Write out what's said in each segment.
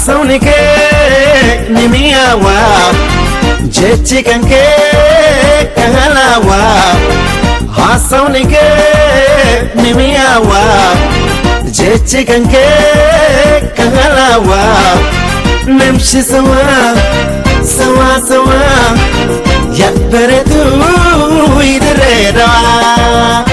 Sonike nimiyawa jechi kanke kahalawa Sonike nimiyawa jechi kanke kahalawa Namshi sawa sawa sawa yakbaretu idredawa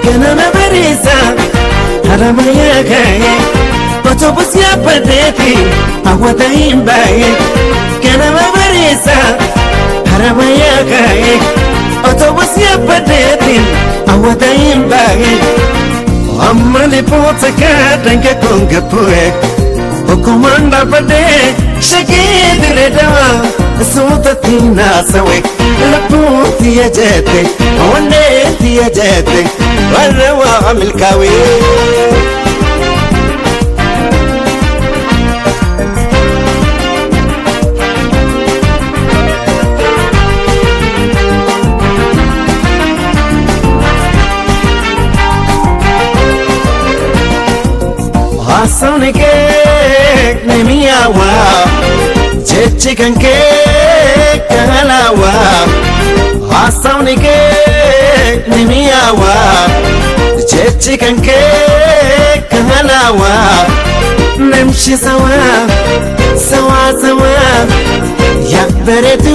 Kana nabarisa haramaya gaye Otobus ya padeti awata imbaye Kana nabarisa haramaya gaye Otobus ya padeti awata imbaye Amali potaka danke konga poe Okomanda pade shakidre dawa Suta tina sawe Laputi ya jete Waneti ya jete Warwa amil kawe Sonike nimiyawa jechi kanke kahalawa Sonike nimiyawa jechi kanke kahalawa Namshi sawa sawa sawa yakbaretu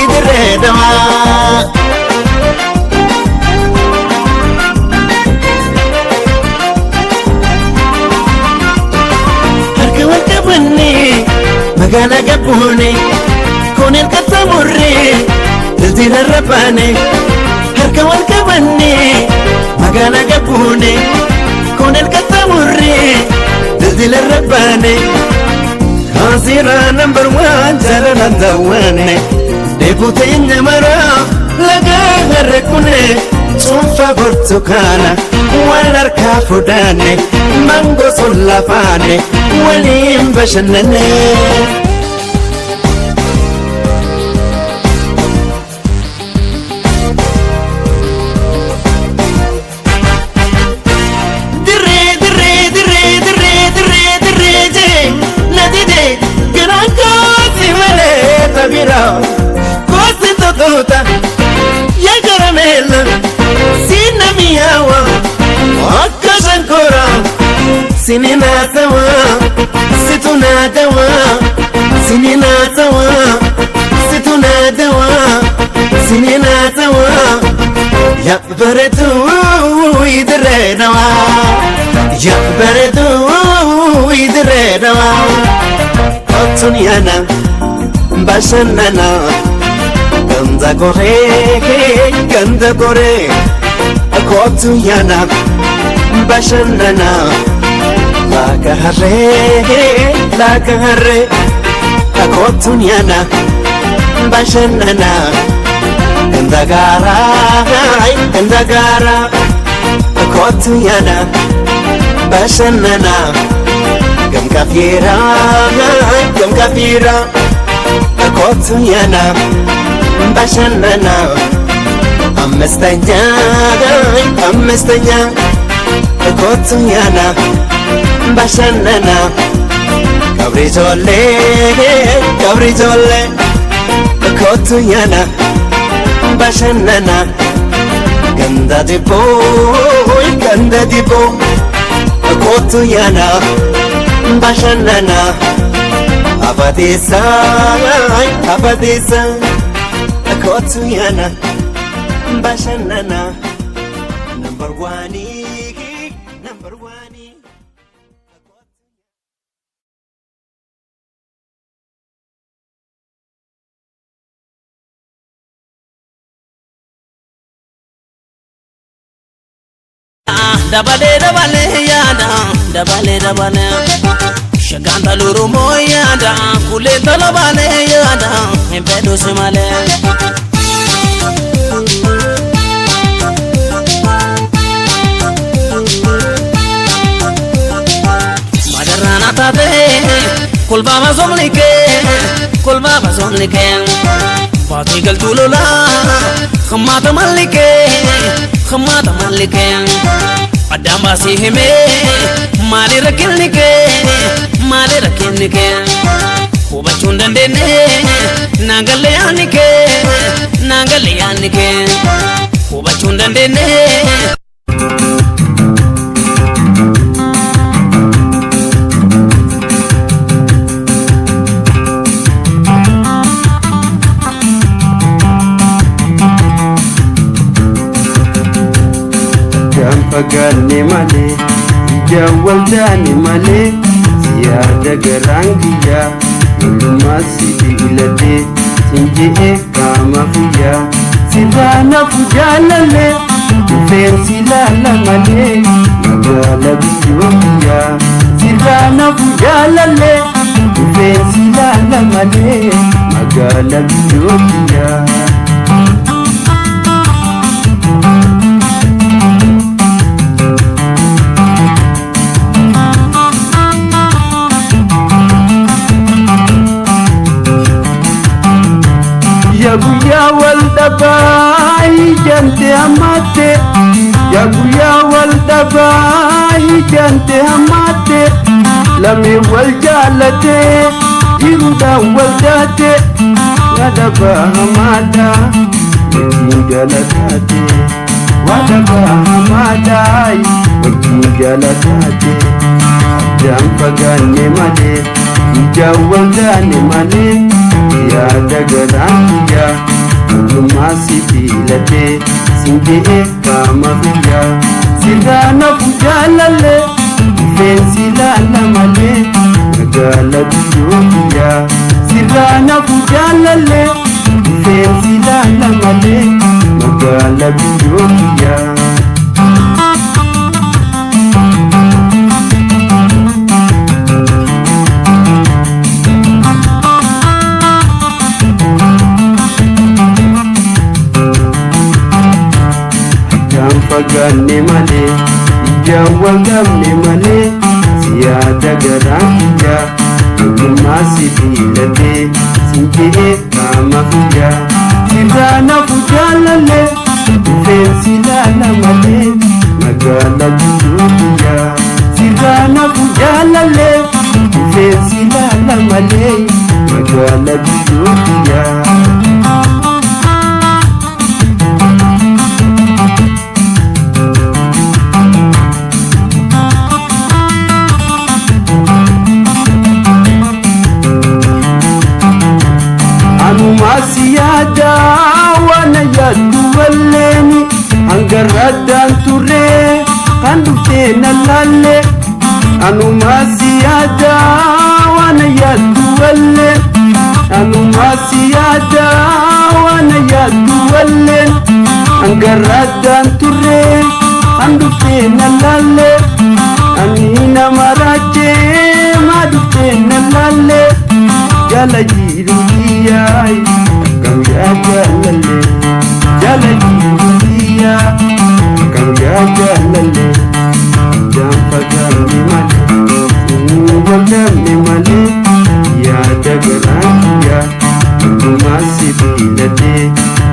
idredawa Magana gabune konel katamurre dildina rabane harka wal kabane magana gabune konel katamurre dildina rabane hazira number 1 jalana dawane debutenya mara laga harkune Sunfa burtukana walar kafudane mango sulafane walim bashanane Ya caramela Sina miyawa Akashankora Sinina tawa Situna tawa Sinina tawa Situna tawa Sinina tawa Yakbaretu idredawa Yakbaretu idredawa Otunyana Bashanana Ganda gore Akotu yana Bashanana Laka harre Akotu yana Bashanana Ganda gara Akotu yana Bashanana Gam kafira Akotu yana Bashanana Amestanya Akotu yana Bashanana Kabri jole Akotu yana Bashanana Ganda dipo Akotu yana Bashanana Abadisa Akotu yana Bashanana Number 1 dabale dabale yada dabale dabale shaganta luru moyada kule talabale yada empedo semale madarana tate kul baba somnike Fati gal tulula khamata malike Adam basi hime mali rakilnike Kuba chundandene nagaleyanike Kuba chundandene Pagani male, jawal dani male, siada gerangiya, lumasi dilade, sinje kama fuya, sidana fujalale, fancy lala male, magala biyoya, sidana fujalale, fancy lala male, magala biyoya. Yaguya wal dabai jante amate Yaguya wal dabai jante amate Lami wal jalate Iruda wal date Nadaba hamada Wajin jalatate Wadaba hamada Wajin jalatate Adam pagane male Ijawal dane male Ya dagarangiya lumasi dilate singe kama fuya sidana fujalale fancy lala male magala biyoya sidana fujalale fancy lala male magala biyoya Pagani male, jawal gamne male, siada gerangiya, lumasi dilate, singe kama fuya, sidana fujalale, fancy lala male, magala biyoya, sidana fujalale, fancy lala male, magala biyoya. Masiyada wana yadu waleni angaradan ture kandufena lale anu masiyada wana yadu waleni anu masiyada wana yadu waleni angaradan ture kandufena lale anina marache madufena lale Jala jiruliya, kam ya jalale. Jala jiruliya, kam ya jalale. Jampa kami male, semua kami male. Ya dagarangiya, masih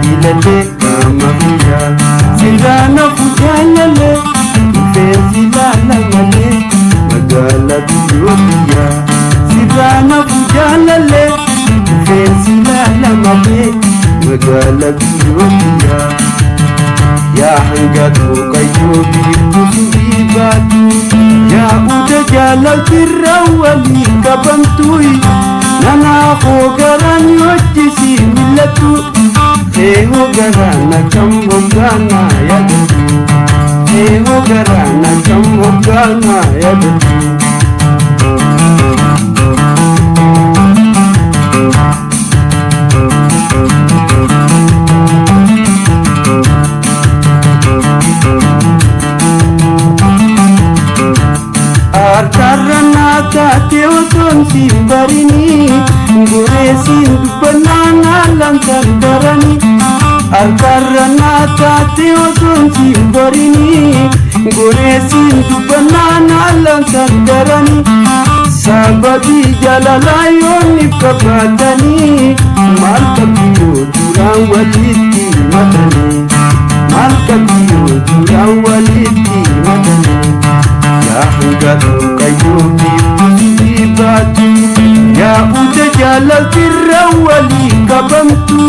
dilade kama fuya. Sidana fujalale, fancy lala male, magala biyoya. Sidana fujalale, fancy lala male, magala biyoya. Ya hangatu kayu biku batu, ya udah jalan tirawali kabantui. Nana hogaran yochi si milatu, hogarana kamogana ya datu, hogarana kamogana ya datu. barini Guresin banana lantar darani Alkarana tate osun simbarini Guresin banana lantar darani Sababi jalalayon nifkabatani Malkabiyo durang waliti matani Malkabiyo durang waliti matani Ya hugatu kayo batu Ya uda jalal firrawali kabantu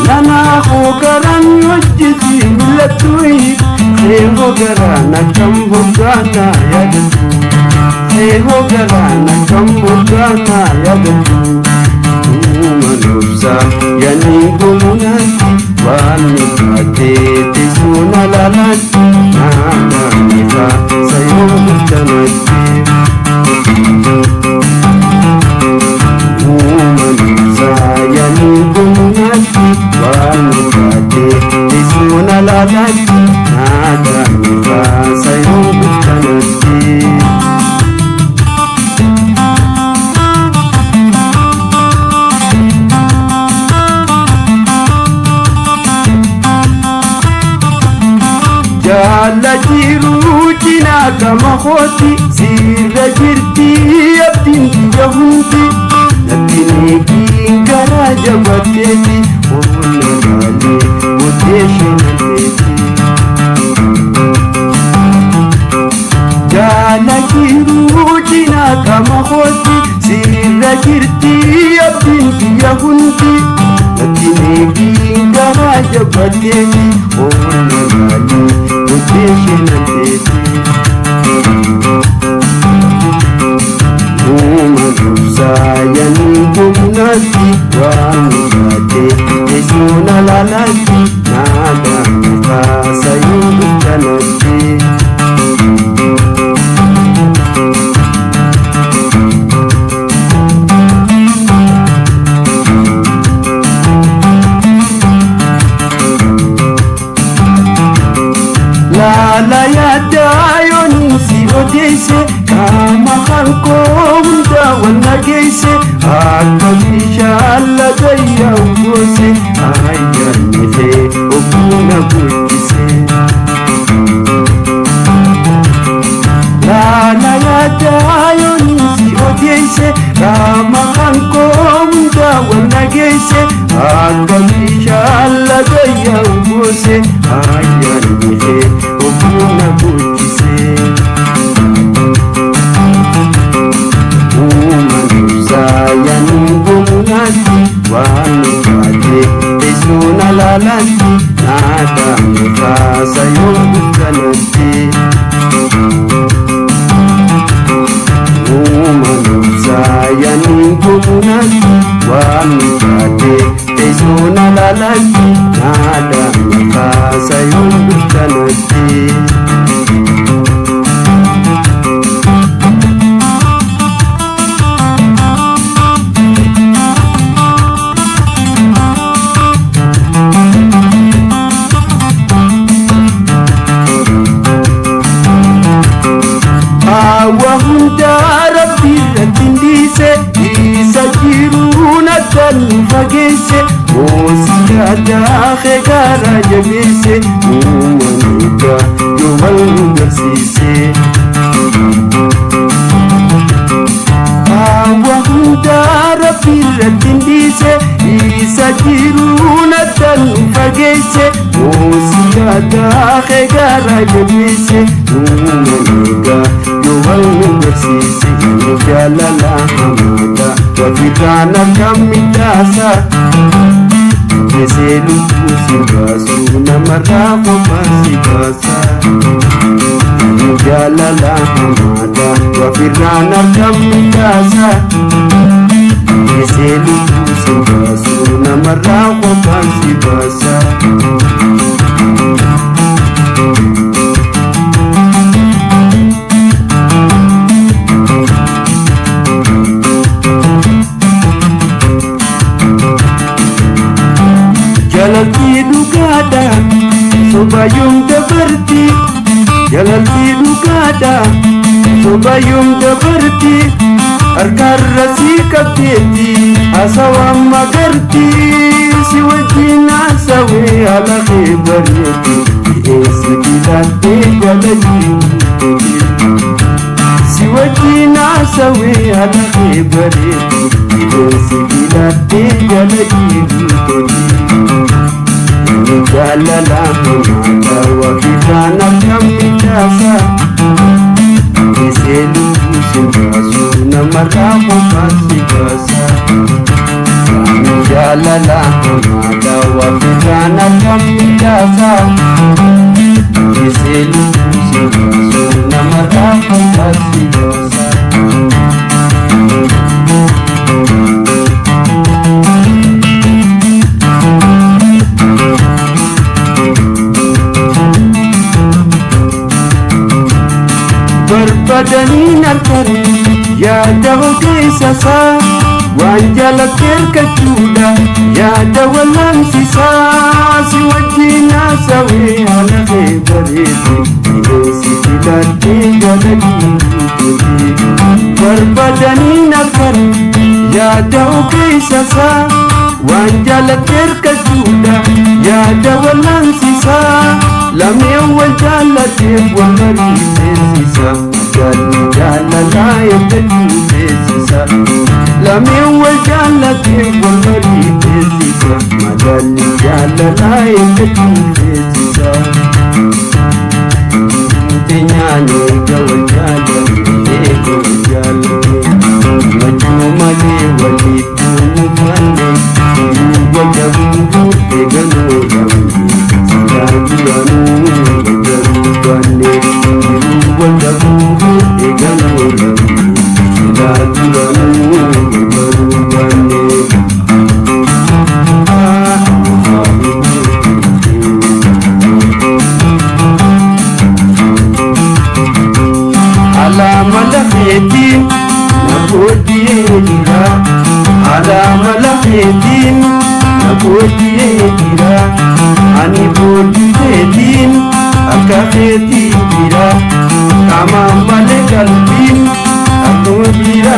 Lana hogaran yojjiti millatui Seho garana kambogana yadatu Seho garana kambogana yadatu Manubsa yani gumunati Wani patete sunalalati Nada nifa sayo mustanati Yani gumunati Wani patete sunalalati Nada nifa sayo mustanati Jala jiru jina kama khoti Sirra jirti abdin jahuti Natini kingara jabateti Ola mali udeshi nateti Jala jiru jina kama khoti Sirra jirti abdin jahuti Natini kingara jabateti Ola mali Sayani gumunati Wanugate Esuna lalati Nada muka sayudu kanati Lala yada yonisi odese Kama khalko hunda wana geise Akka bishala gaya ugose Ayyan nite okuna gudise Lala yada yonisi odese Kama khalko hunda wana geise Akka bishala gaya ugose Ayyan nite okuna gudise Sayani gumunati Wanugate Esuna lalati Nada muka sayudu kanati Sayani gumunati Wanugate Esuna lalati Nada muka sayudu kanati Wahunda rabbi ratindise Isa jiruna tan fagese Osika dahe gara jagese Umanuka yuval narsise Wahunda rabbi ratindise Isa jiruna tan fagese Osika dahe gara jagese Umanuka Sisi jalala hamada Wafitana kamidasa Keselu kusibasu Namarako masibasa Jalala hamada Wafitana kamidasa Keselu kusibasu Namarako masibasa Jalalti dukada Sobayum dabarti Jalalti dukada Sobayum dabarti Arkarasi kabeti asawam magarti si wajina sawe ala khibariyati esgilate galaji si wajina sawe ala khibariyati esgilate galaji jalala mata wa kitana kamidasa Selu simbasu namaramu kasibasa Kami jalala mada wa fitana kamidasa Selu simbasu namaramu kasibasa Berbadani narkari ya dawo kisasa wanjala kerka juda ya dawalan sisa si wajina sawe ala khibariti si filati galagi berbadani narkari ya dawo kisasa wanjala kerka juda ya dawalan sisa lam yawal jalati wa marisi sisa jala la yabdi sisa lam yawal jalati wa marisi sisa madal jala la yabdi sisa tinyani gawal jala gawal jala majuma le walitu mufande wajabu tegano Ani bodi dedin akafeti dira kama male kalbin aku dira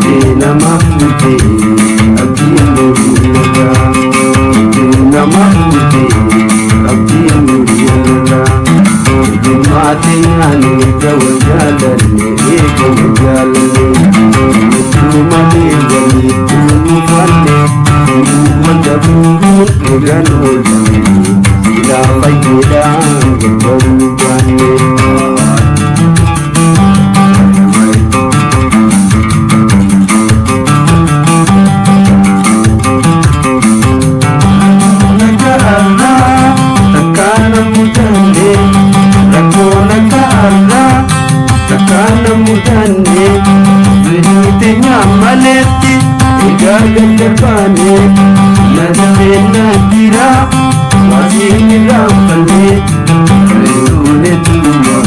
dina mahmudi abdinu dira dina mahmudi abdinu dira jumati ani gawajalan ne gawajalan jumati wali tumufane wajabu ganulan ila fayyidan berubahnya nakarana takana mudane rakona karana takana mudane zihitinya maleti igagan depannya nadamena dira Masini rampane Rayune tuwa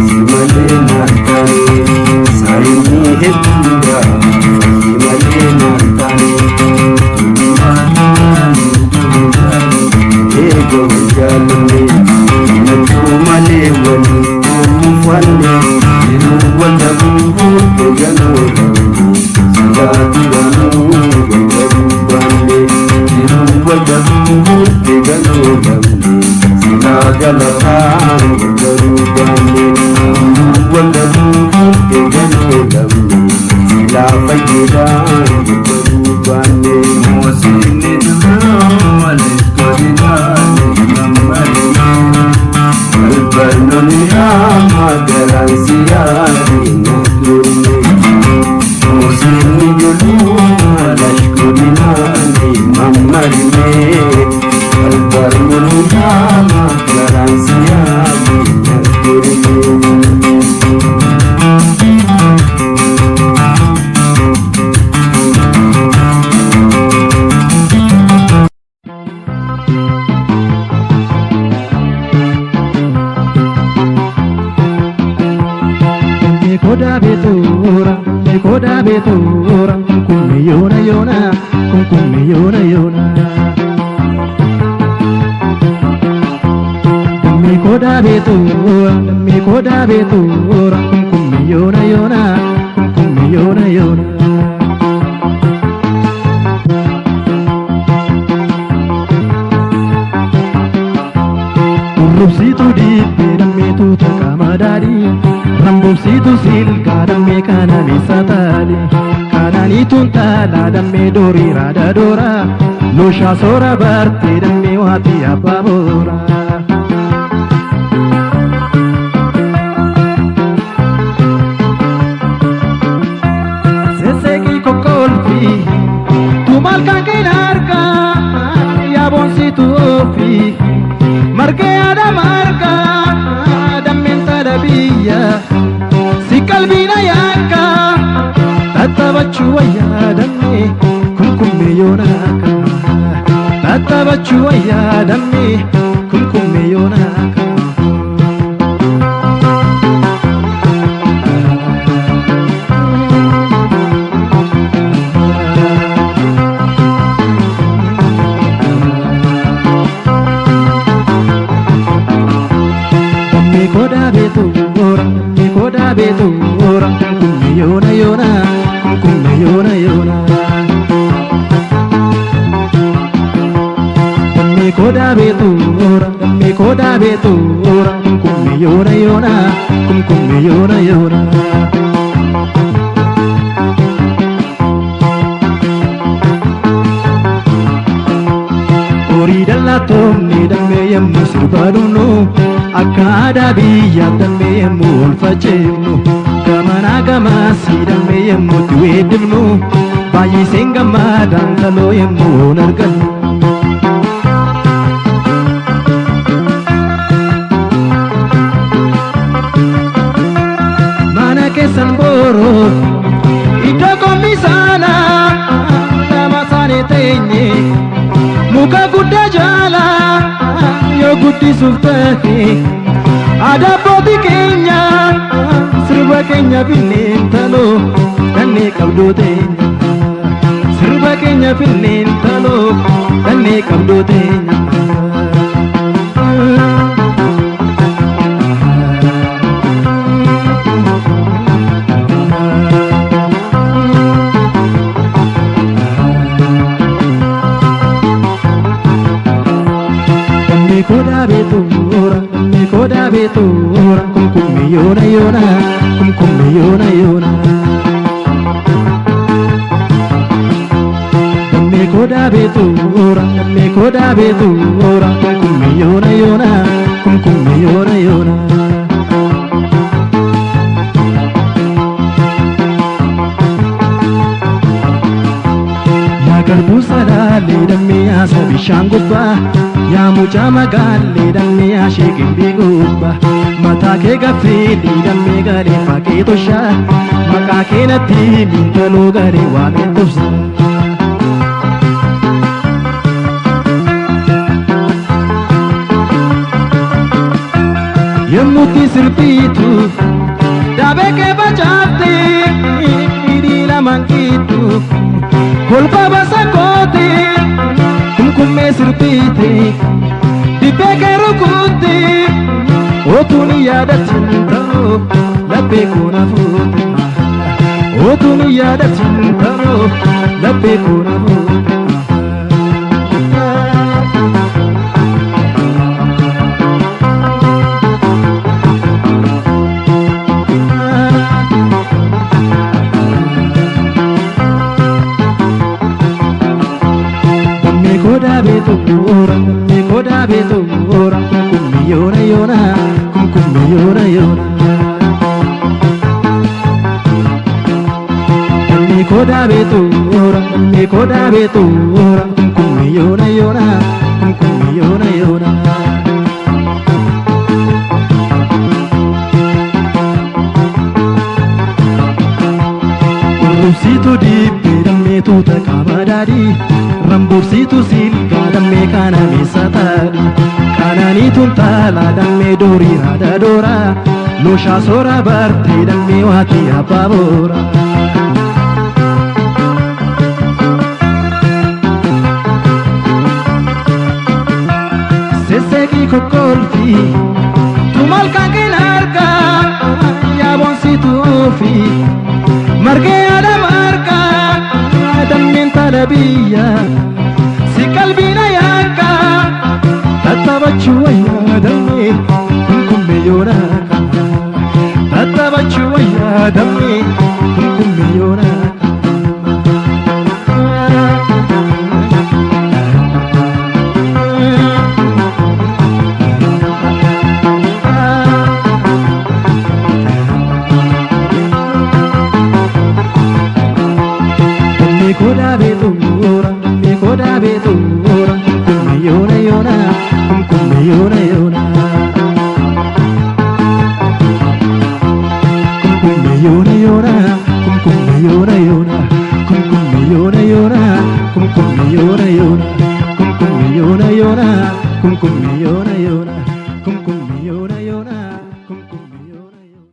Simale natane Saini hetura Simale natane Ego jalane Natumale wali Umufane Iru wanda buhu Tegano Singati wanu Gajabubane Iru wanda buhu Tegano Sinagalakan Gagarubane Wanda buhu Tegano Sila fayidan Gagarubane Mosini duro Aleskodinane Mamarina Albanoniya Magaran siyari Nakurne Mosini duro Aleskodinane Mamarine Albarmunya Magaran siyari Nakurne Koda betura, kumi yona yona, kumi yona yona. Mi koda betura, kumi yona yona, yoona yoona. Rambumsitu dibbe dammeetu takama daadhi Rambumsitu silka dammee kana meessa taadhi Kanaaniituun taalaa dammee doorii raada doora Looshaa soora bartee dammee waati abbaa boora Seseeqii kokkolfi tu maal kan keen argaa Yaabonsitu ofii Margee ada marga dammen tadabiyya si qalbiina yaakka tattaabachuu wayyaa damme kumkumme yoonaaka tattaabachuu wayyaa damme kumkumme yoonaaka. Koda betu orang kumkumme yona yona kumkumme yona yona koda betu orang kumkumme yona yona kumkumme yona yona Ori dalla tomni damme yemmu sirbadunu Akkada biyya damme yemmu olfacheefnu Gamana gamasi damme yemmu tuweeddifnu Baay'iseen gammadaan taloo yemmu ol argannu Mana keessan booroo iddoo komisaana Nama saanii teenye muka guddaa jala yoo guddisuuf ta'e abbootii keenya sirba keenya finneen taloo dannee qabdoo teenya sirba keenya finneen taloo dannee qabdoo teenya. Koda betu orang kumkumme yona yona kumkumme yona yona koda betu orang kumkumme yona yona kumkumme yona yona Ya garbu salale damme asa bishaan gubbaa yaa mucaa magaalee dammee ashee gimbii gubbaa mataa kee gaffeedhii dammee garee fakkee toshaa maqaa kee natti mintaloo garee waamee tobsa. Yemmuutti sirbiitu daabee kee facaaftee hidhii lamaan gidduu kolfa basa kootee. Kumkumme sirbiite dibbee kee rukutte otuun yaadatin ta'oo laphee koona fuute otuun yaadatin ta'oo laphee koona fuute. Koda betu orang kumkumme yona yona kumkumme yona yona koda betu orang kumkumme yona yona kumkumme yona yona Rambumsitu dibbe dammeetu takama daadhi Rambumsitu silka dammee kana meessa taadhi Kanaaniituun taalaa dammee doorii raada doora Looshaa soora bartee dammee waati abbaa boora Seseeqii kokkolfi tu maal kan keen argaa Yaabonsitu ofii margee adam arka dameen talabiyya si qalbiina yaaka tatabachuu wayyaa damee kumkumme yoonaka tatabachuu wayyaa damee kumkumme yoonaka Koda betura, kumiyona yona, kumiyona yona, kumiyona yona, kumiyona yona, kumiyona yona, kumiyona yona, kumiyona yona, kumiyona yona, kumiyona yona, kumiyona yona.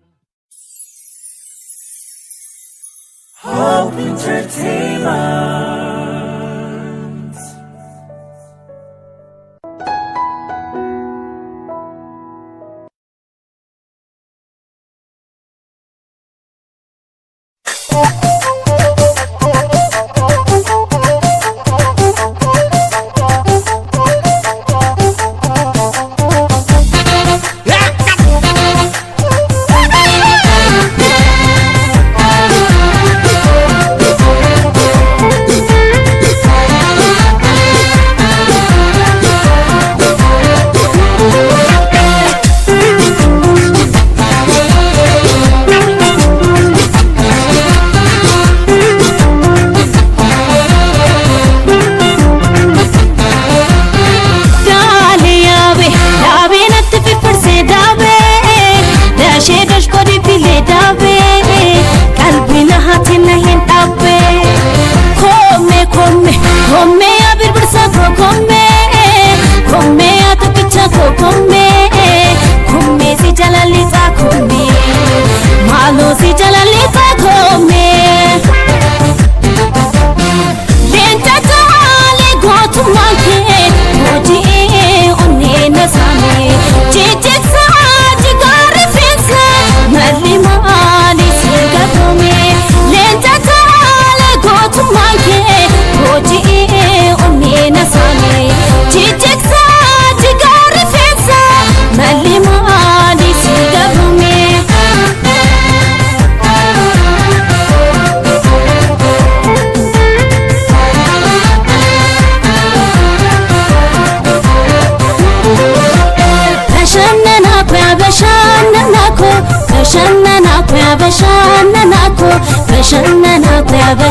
Hope Entertainment.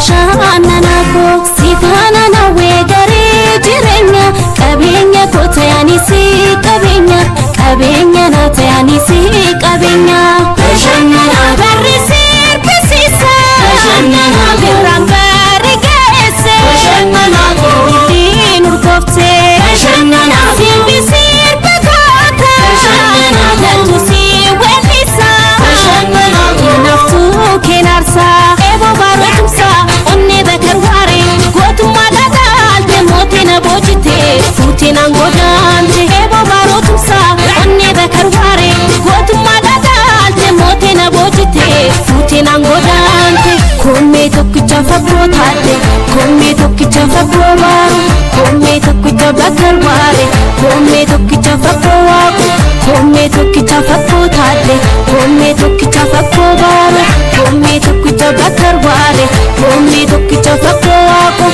Bashananako sifana na wegare jirenya kabenya kotayani si kabenya na tayani si kabenya bashanana barisir pesisa bashanana berambari gese bashanana golin urkofte bashanana simbisir pakata bashanana datusi welisa bashanana inaftu kenarsa ebo barotumsa onne bekarware gotuma dadal demotina bojite futina godante ebo barotumsa onne bekarware gotuma dadal demotina bojite futina godante komme tokkicha fakkotate komme tokkicha fakkowaru komme tokkicha bekarware komme tokkicha fakkowaku komme tokkicha fakkotate komme tokkicha fakkowaru komme tokkicha bekarware komme tokkicha fakkowaku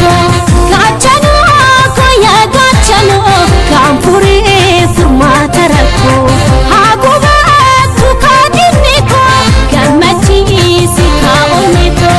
ko gachano ko ya gachano kampuri furmata rakko haguba tu kadinni ko gamati sika onito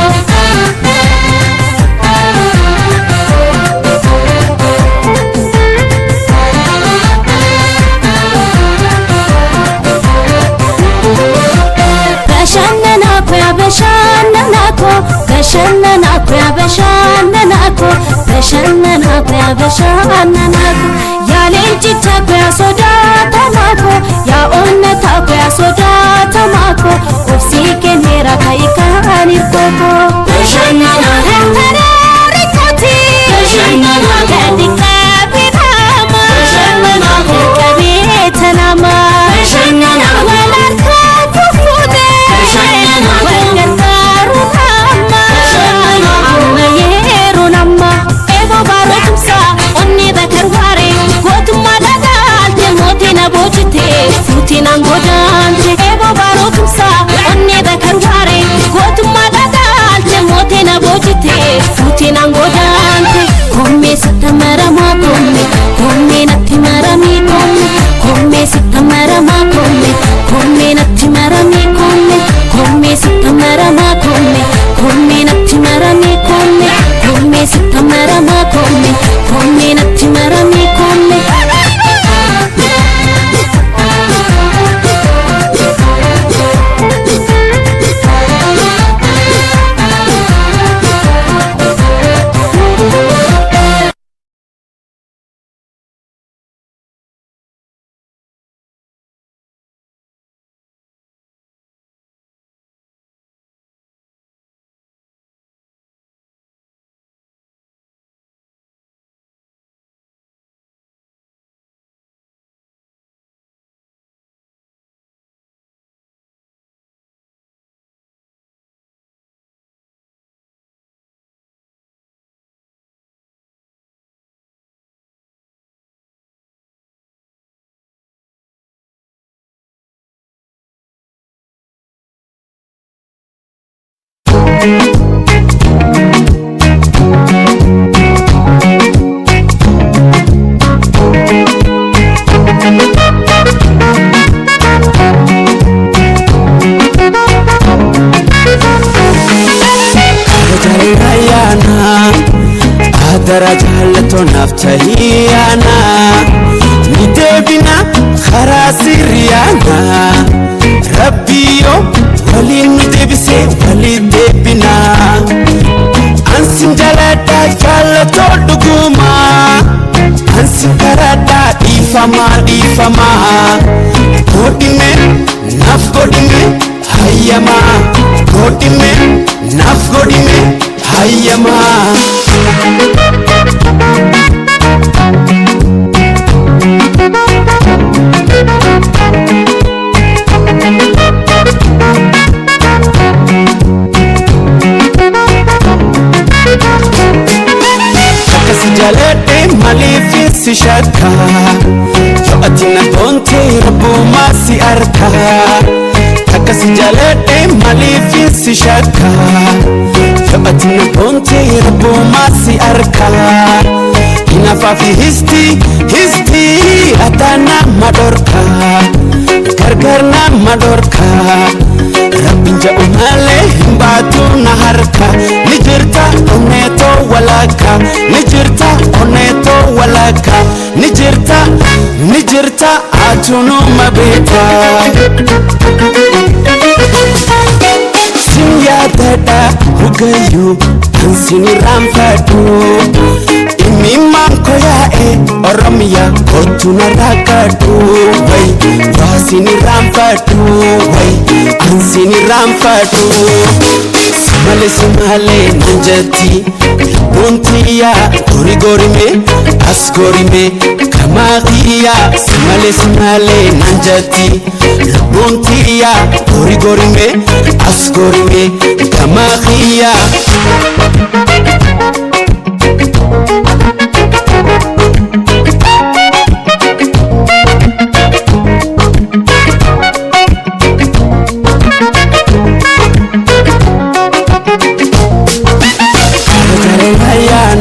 bashannana ko ya lenchicha ko ya soda tamako ya onna ta ko ya soda tamako ofsike nera kai kanir koko bashannana rikoti bashannana kadika bidama bashannana kabitanama bashannana walarka fufude bashannana wangaru kama bashannana amayeru nama ebo barotumsa onni bakarware gotuma dagante motina bojite futina godante ebo barotumsa onni bakarware gotuma dagante motina bojite futina godante komme sitamara ma komme natti marami komme sitamara ma komme natti marami komme sitamara ma komme natti marami komme sitamara ma komme natti marami درجة نفتهيانا ندبنا خراسيريانا ربيو ولي ندبسي ولي دبنا أنسن جلدا جلتو دقوما أنسن جلدا ديفما قدمي نف قدمي هيما قدمي نف قدمي هيما Jalete malifi si shaka yo atina bonte rabu masi arka takasi jalete malifi si shaka yo atina bonte rabu masi arka inafafi histi atana madorka gargarna madorka Rabinja umale himbatu naharka nijirta oneto walaka nijirta oneto walaka nijirta atunu mabeta Sinya dada hugayu ansini ramfatu Imimam koya oromia kotuna rakatu Wai wasini ramfatu Wai ansini ramfatu Simale nanjati Buntiya gori me asgori me Kamagiya Simale nanjati Buntiya gori me asgori me Kamagiya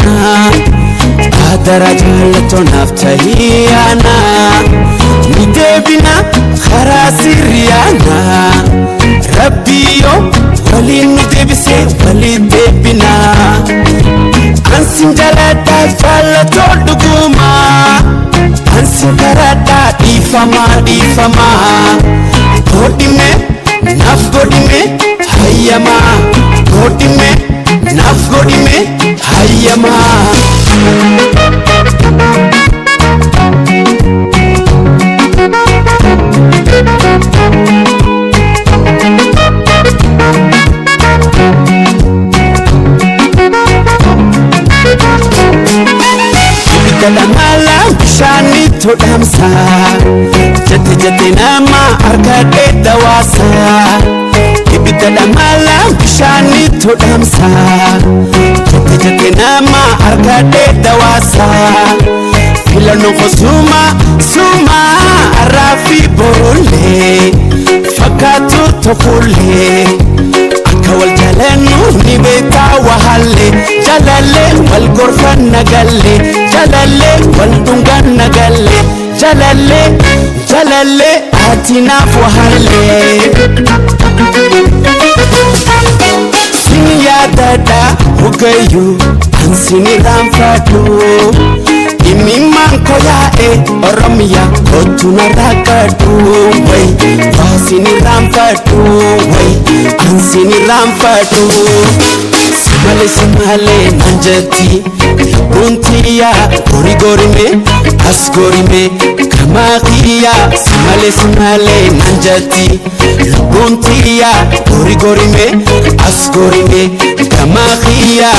ana adara jaalatoo naaf tahiyaana ni deebina karaa sirriyaana rabbiyo waliin nu deebisee waliin deebina ansin jaladha jaalatoo dhuguma ansin karadha dhiifama godhime naaf godhime hayyama godhime naaf godhime hayyama Kadamala shani todamsa jate nama arkade dawasa kadamala shani todamsa jate nama arkade dawasa filano suma arafi borole fakatu tokole akawal jalanu ni beta wahalle jalale wal gorfan nagalle jalale wal dungan nagalle jalale atina wahalle sinya dada ugayu ansini ramfatu imimman koya oromia kotuna rakatu way asini ramfatu way ansini ramfatu simale nanjati buntiya gorime asgorime kamaqiya simale nanjati buntiya gorime asgorime kamaqiya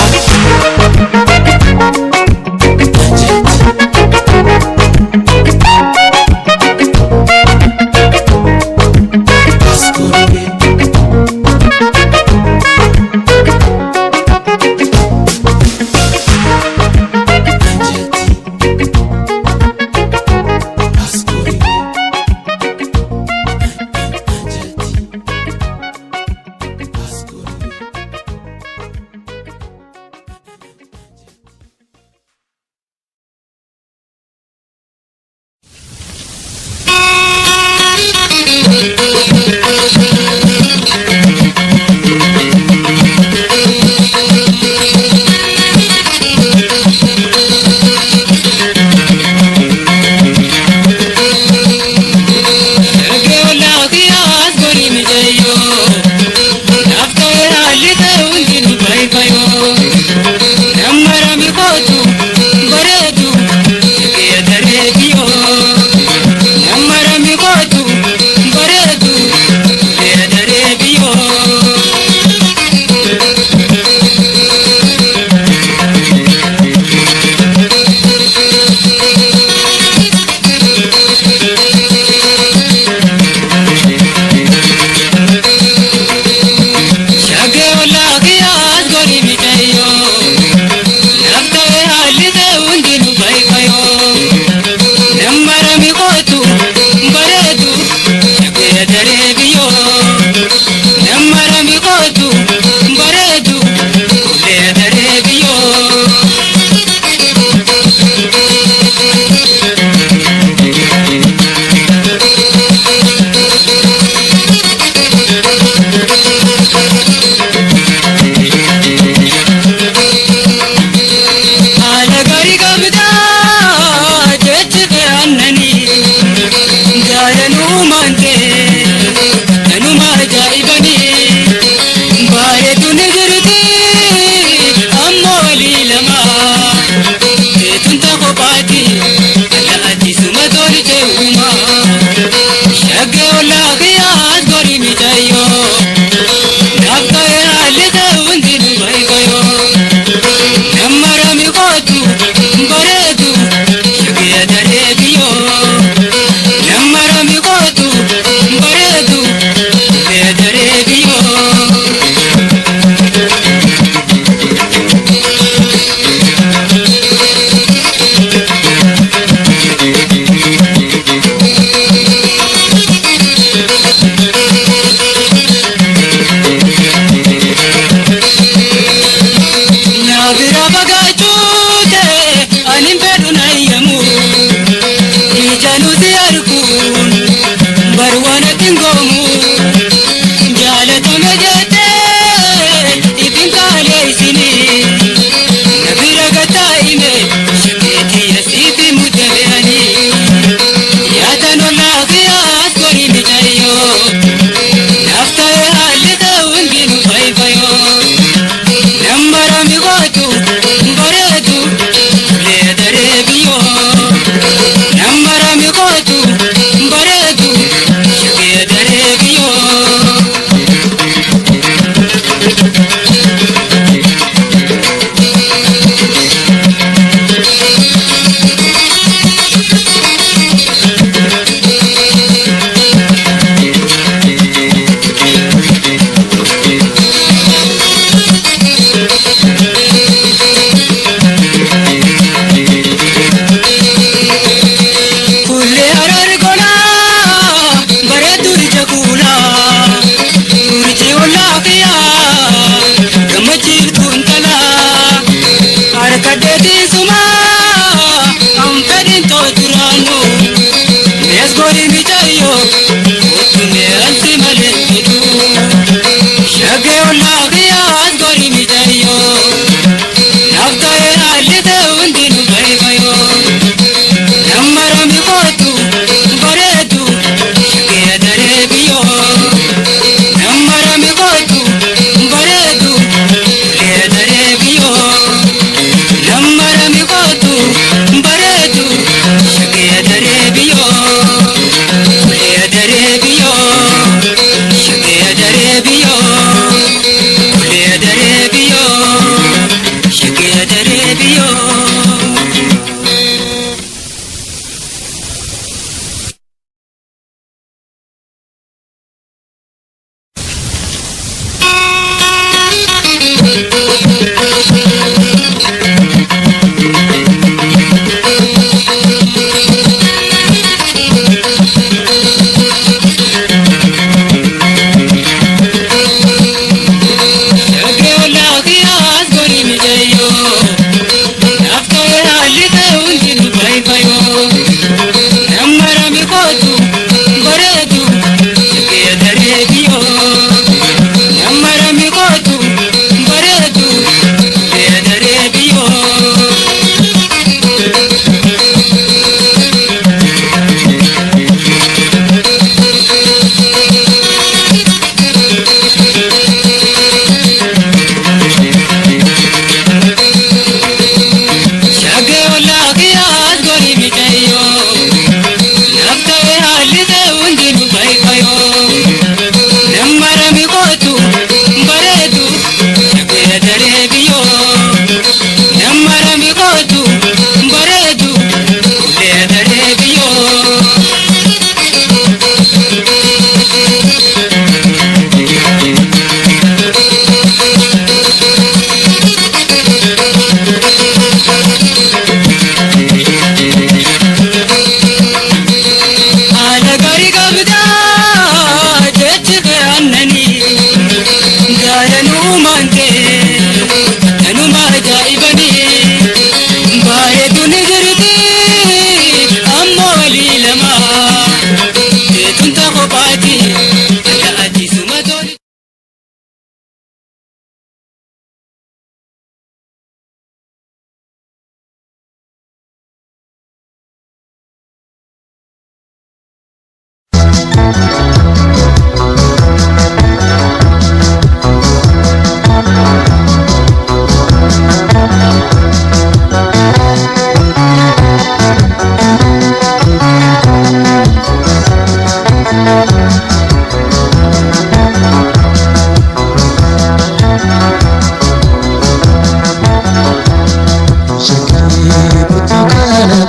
burtukaana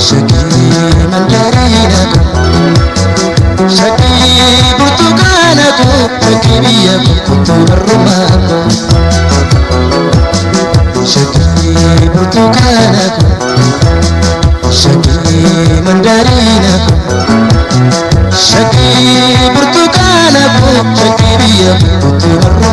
shakii mandarina shakii burtukaana shakii biyya kutubaruma shakii burtukaana shakii mandarina shakii burtukaana shakii biyya kutubaruma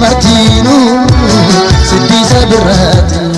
Martino Siddisa Birrati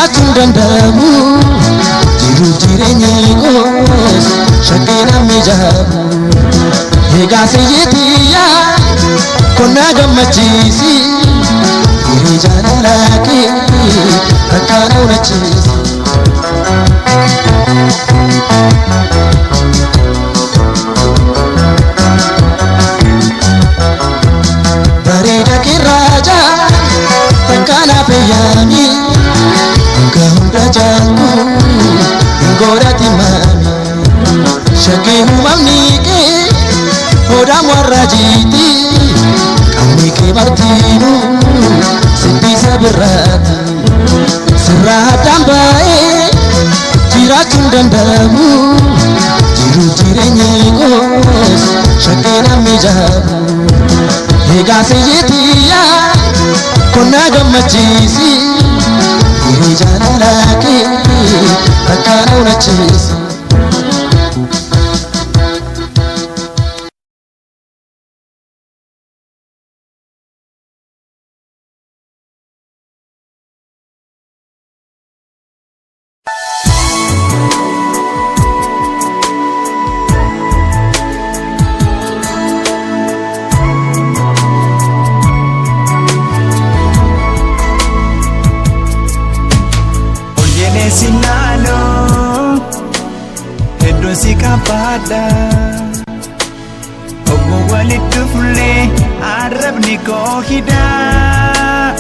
jiraachuun danda'amu jiruuf jireenyi koos shakkii namni jaabu egaa siyyitiyyaa konnaa gammachiisi hiree jaalalaa kee akkaan oolchiisi. Bareeda kirraacha takkaana fayyaami akka hunda jaallu hingoodhati maami shakkii uumamni kee hodhaan warra jiiti qabni kee martiinu sibbisa birraati sirraa addaan baay'ee jiraachuun danda'amu jiruuf jireenyi koos shakkii namni jaabu egaa siyyitiyyaa konnaa gammachiisi hiree jaalalaa kee akkaan oolchiisi. Ogo walitti fuulee arrabni koo hidaa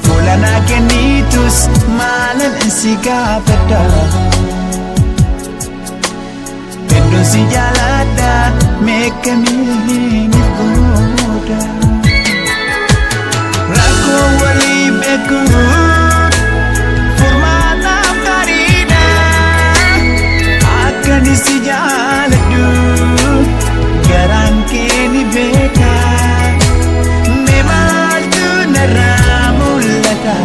fuula naa kennitus maalan si gaafadha hedduun si jaaladha meeqamiin gooda rakkoo walii beekuu si jaalladhu garaan kee ni beeka mee maaltu narraa mul'ata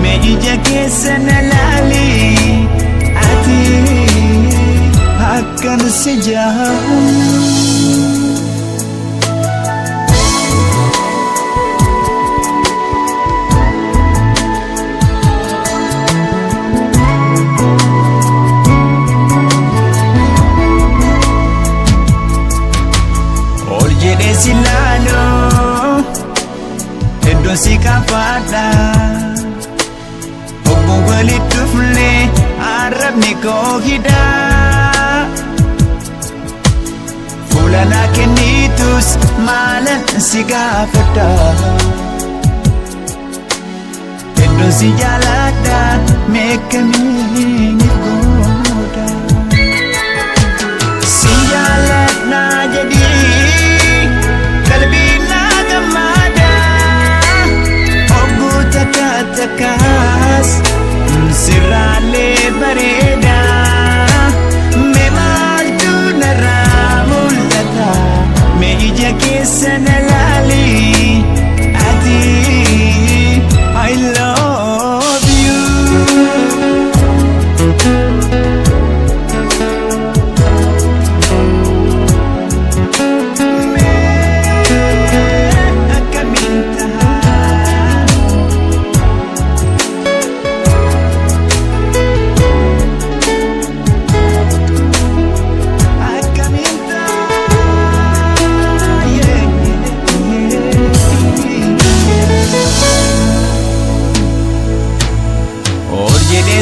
mee ija keessa na laali ati akkan si jaalladhu. Silalo hedduun si kaafadha ogo walitti fuulee arrabni koo hidaa fuula naa kennitus maalan si gaafadha hedduun si jaaladha meeqamiin gooda si jaaladha jedhii takas sirraalee bareeda mee maaltu narraa mul'ata mee ija keessa na laali ati I love you.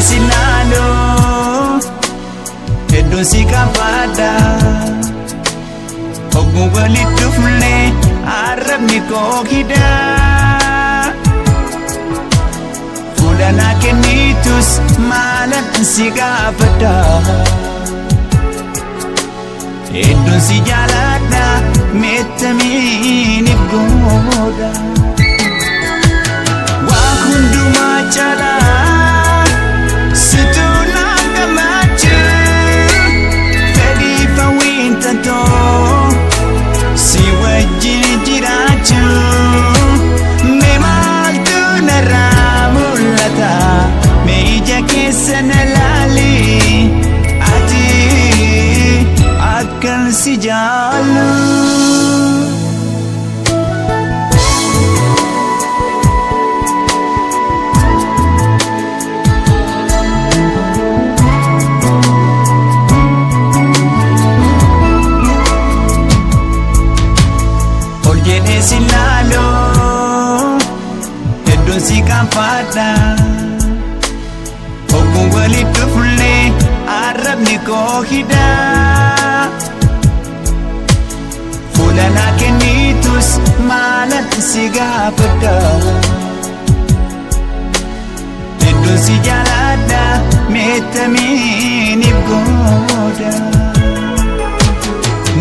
Silalo hedduun si kaafadha ogo walitti fuulee arrabni koo hidaa fuula naa kennitus maalan si gaafadha hedduun si jaaladha meeqamiin gooda waa hundumaa caalaa si wajjin jiraachuu mee maaltu narraa mul'ata mee ija keessa na laali ati akkan si jaalladhu. tarkaanfadha Ogun walitti fuullee arrabni koo hidha Fuula naa kennitus maalan si gaafadha Hedduun si jaaladha meettamiiniif gooda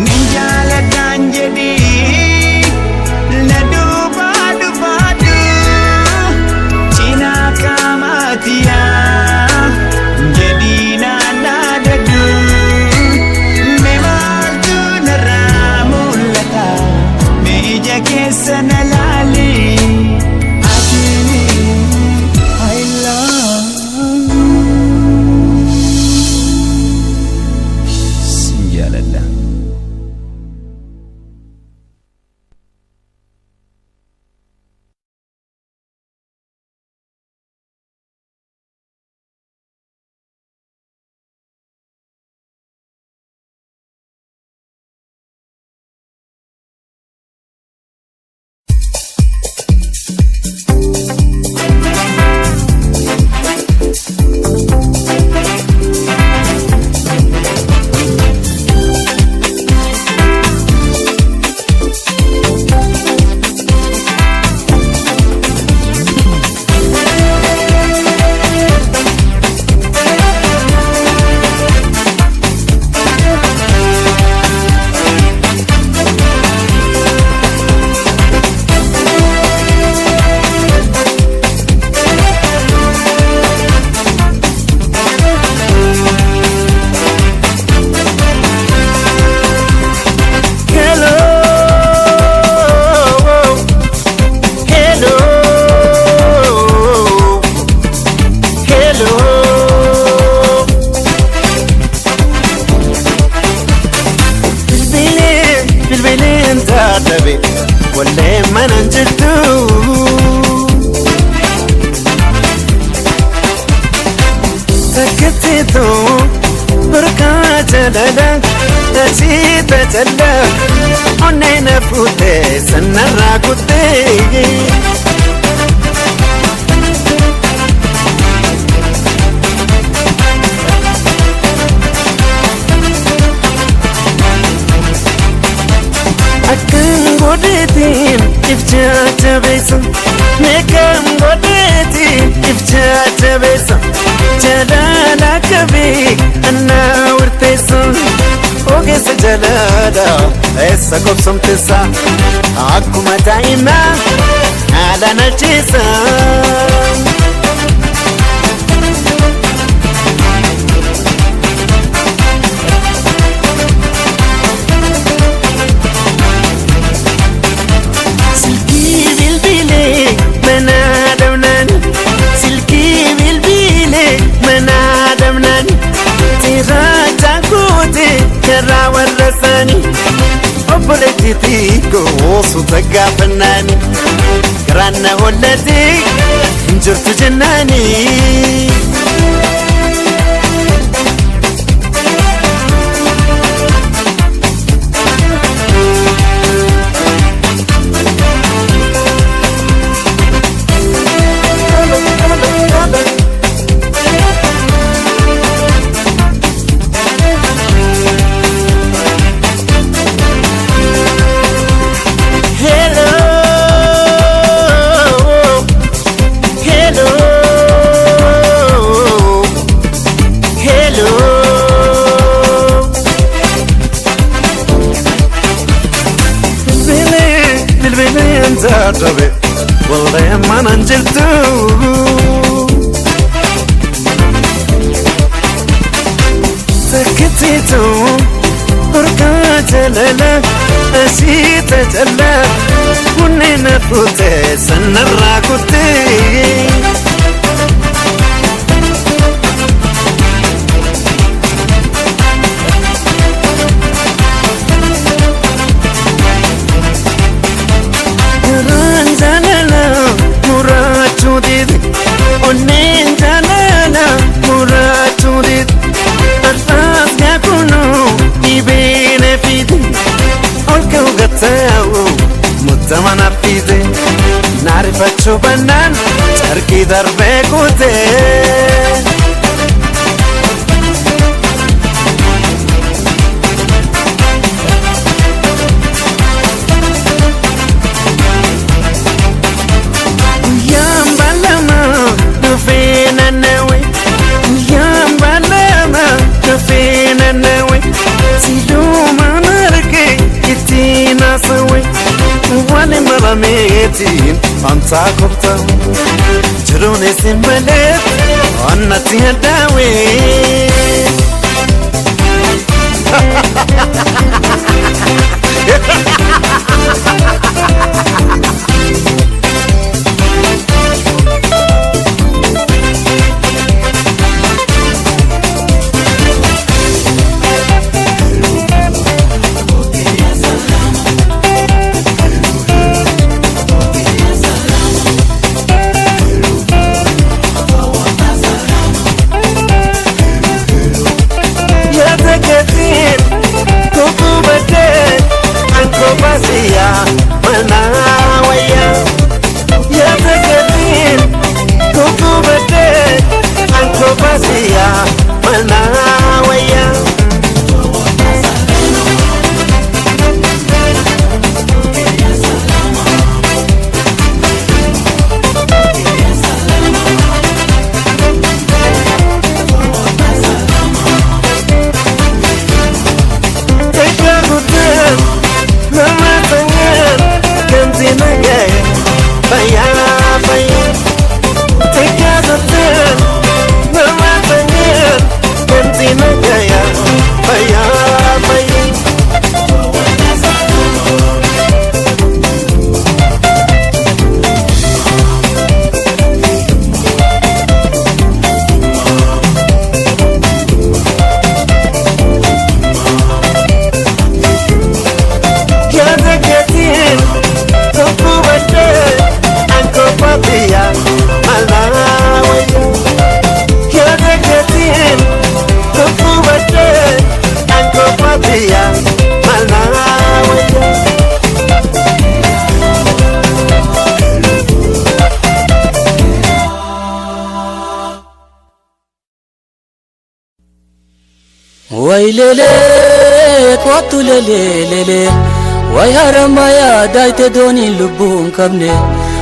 Nin jaaladhaan jedhii na duubaa dhufaadhu cinaa qaamaatiyaa jedhii naannaa dadhu mee maaltu narraa mul'ata mee ija keessa na laali ati I love sin jaaladha Essa gobsomtesa akkuma daa'ima haala nalchisa Silkii bilbilee mana damnaan Silkii bilbilee mana damnaan Tiraa jaankoote karaa warra isaanii Obboleettiitti goosu tagaafannaan Garaanna hollatee hin jirtu jennaanii والله ما ننجلتو سكتيتو ركعت للا أسيت جلا وننا فوتي سن الراكوتي زمان أبيزي نعرف Deeffachuu bannaan carqii darbee kutee Guyyaan bal'ama dhufee nannawe Guyyaan bal'ama dhufee nannawe Silumaan argee ittiin haasawe Wali malameetiin antaa kofta jiruun isin malee annatti hadhaawe Wailele kwatu lele way haramaya daite doni lubun kamne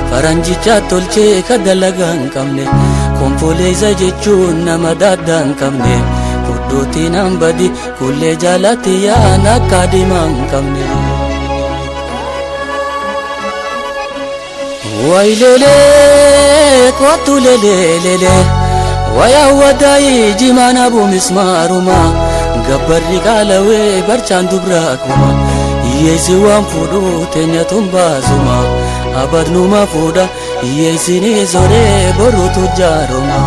faranjicha tolche kadalagan kamne kompoleza jechun namadadan kamne kudoti nambadi kulle jalati ya nakadiman kamne Wailele kwatu lele waya wadai jimana bu mismaruma gabbarri qalawe barchan dubrakuma yesi wan fudu tenya tumbazuma abadnuma fuda yesi ni zore boru tujaruma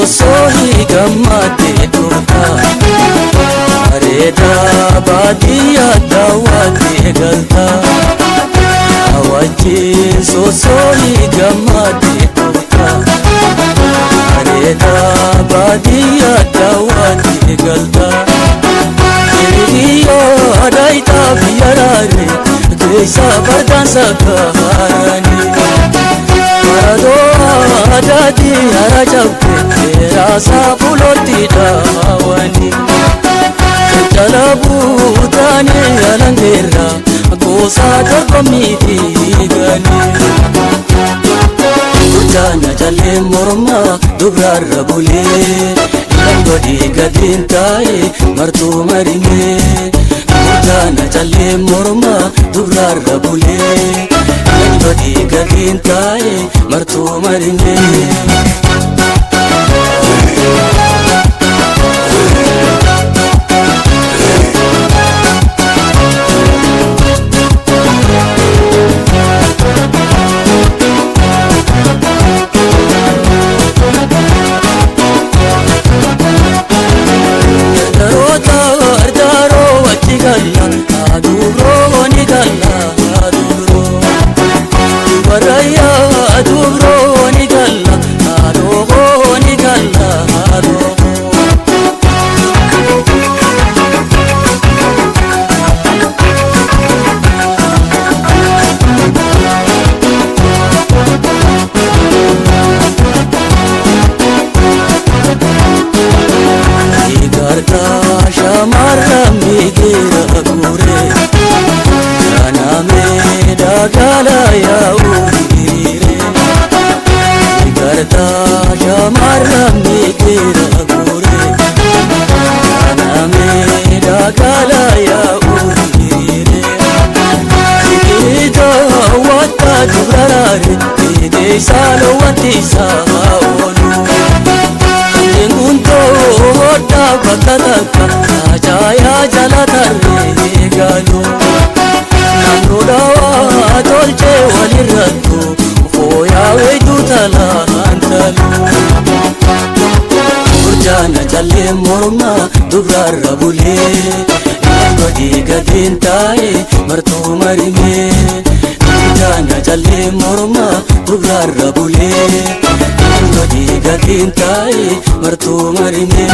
sohi gamate durka areda badiya dawate galta awaje sohi gamate durka areda badiya dawate galta kiriyo adaita biyarare desa bardan sakarani Marado adadi harajabte rasa puloti dawani Jalabu tani alangera gosa darbamiti gani Urjana jale morma dubrar bule godi gadin tae martu marime murjana challe morma dubrar rabule godi gadin tae martu marime dubrar rabule godi gadin tae martu marime jana challe morma dubrar rabule godi gadin tae martu marime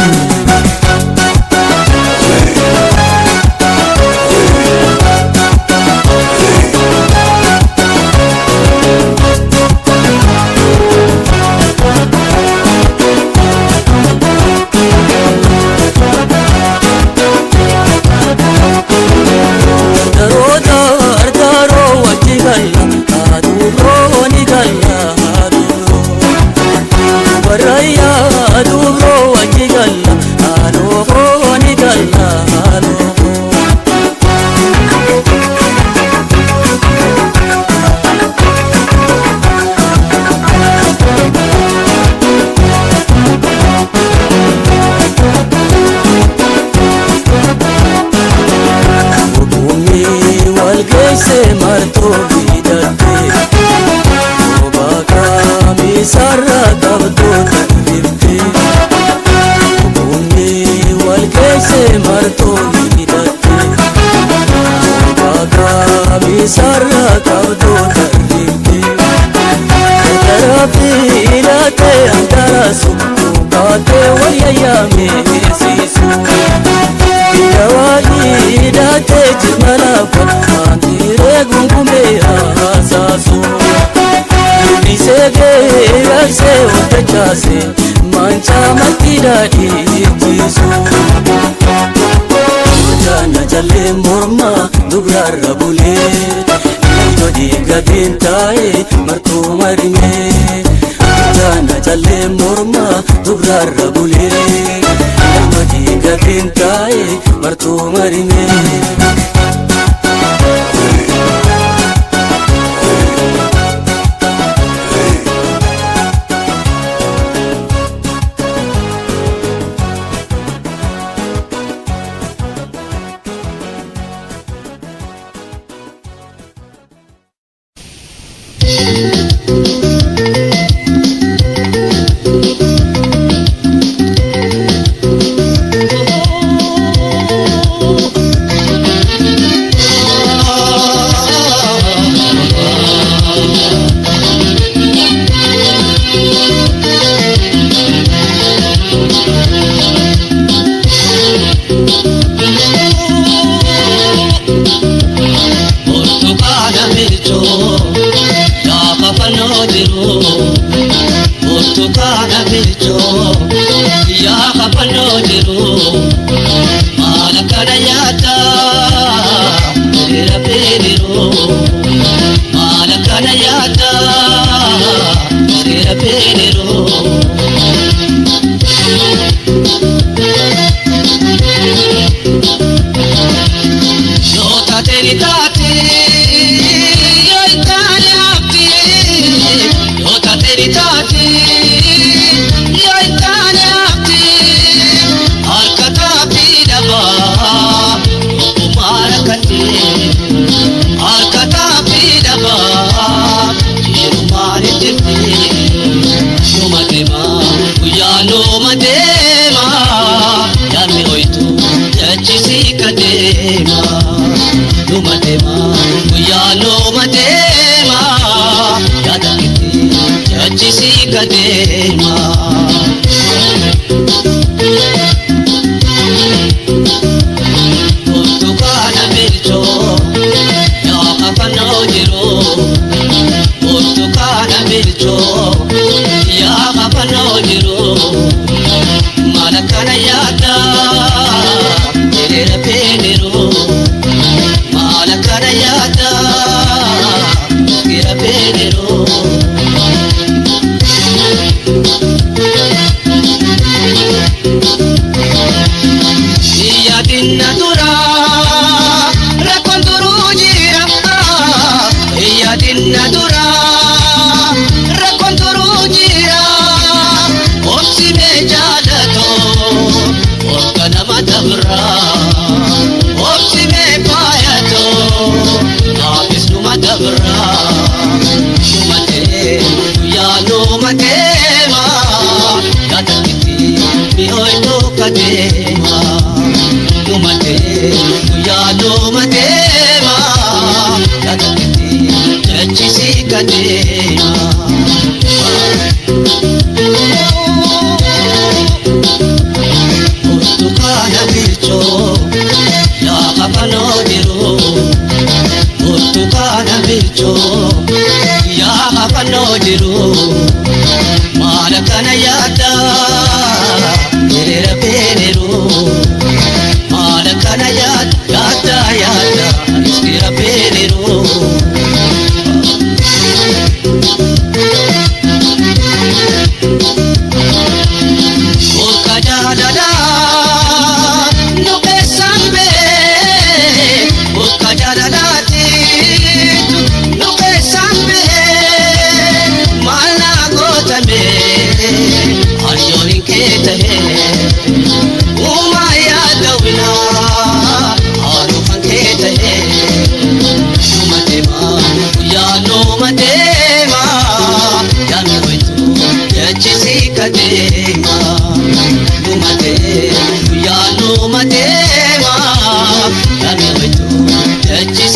mancha matida ijisu jana challe morma dubrar rabule godi gadin tae martu marime jana challe morma dubrar rabule godi gadin tae martu marime Sera Pedro taateni taate yoo ittaane hafti yoo taateni taate yoo ittaane hafti harka taafii dhabaa ogumaa rakkate harka taafii dhabaa jirumaan jirti nooma deemaa guyyaa nooma deemaa yaadni hoytu jechisii kadeemaa nooma deemaa guyyaa nooma deemaa yaada kiti jechisii kadeemaa. Burtukaana milchoo yaa afanoo jiroo burtukaana milchoo yaa afanoo jiroo maala kana yaada hiriira peeniroo maala kana yaada hiriira peeniroo. Yaadinna duraa rakkoon duruu jira yaadinna duraa rakkoon duruu jira obsimee jaalatoo obka nama dabraa obsimee faayatoo naafis numa dabraa numatee guyyaa numa deemaa yaada kiti mi'ooytuu kadeemaa. Numate, guyyaa nooma deemaa yaada kiti jechisii kadeemaa. Burtukaana milchoo yaa afanoo jiroo burtukaana milchoo yaa afanoo jiroo maala kana yaada hiriira peeniroo. Maala kana yaada hiriira peeniroo. Olka jaalalaa nu keessan bee olka jaalalaatiitu nu keessan bee maal naa gootamee hayyoon kee tahee. Uma yaada winaa haaduu kan kee tahee nooma deemaa guyyaa nooma deemaa yaadni hoytu jechisii kadeemaa nooma deemaa guyyaa nooma deemaa yaadni hoytu jechisii.